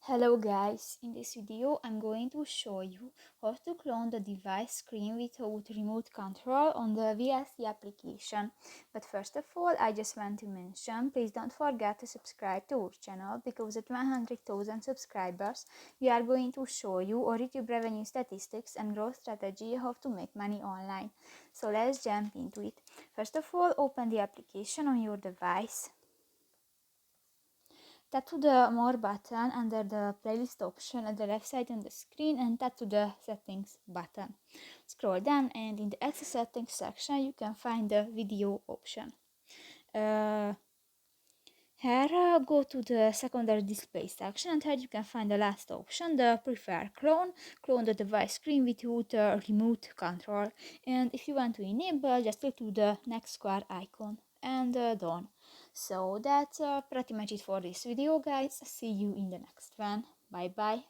Hello guys, in this video I'm going to show you how to clone the device screen without remote control on the VLC application. But first of all, I just want to mention, please don't forget to subscribe to our channel, because at 100,000 subscribers we are going to show you our YouTube revenue statistics and growth strategy how to make money online. So let's jump into it. First of all, open the application on your device. Tap to the More button under the playlist option at the left side on the screen and tap to the Settings button. Scroll down and in the Access Settings section you can find the video option. Here go to the secondary display section and here you can find the last option, the Prefer Clone. Clone the device screen without remote control, and if you want to enable, just click to the next square icon and done. So that's pretty much it for this video guys. See you in the next one. Bye bye.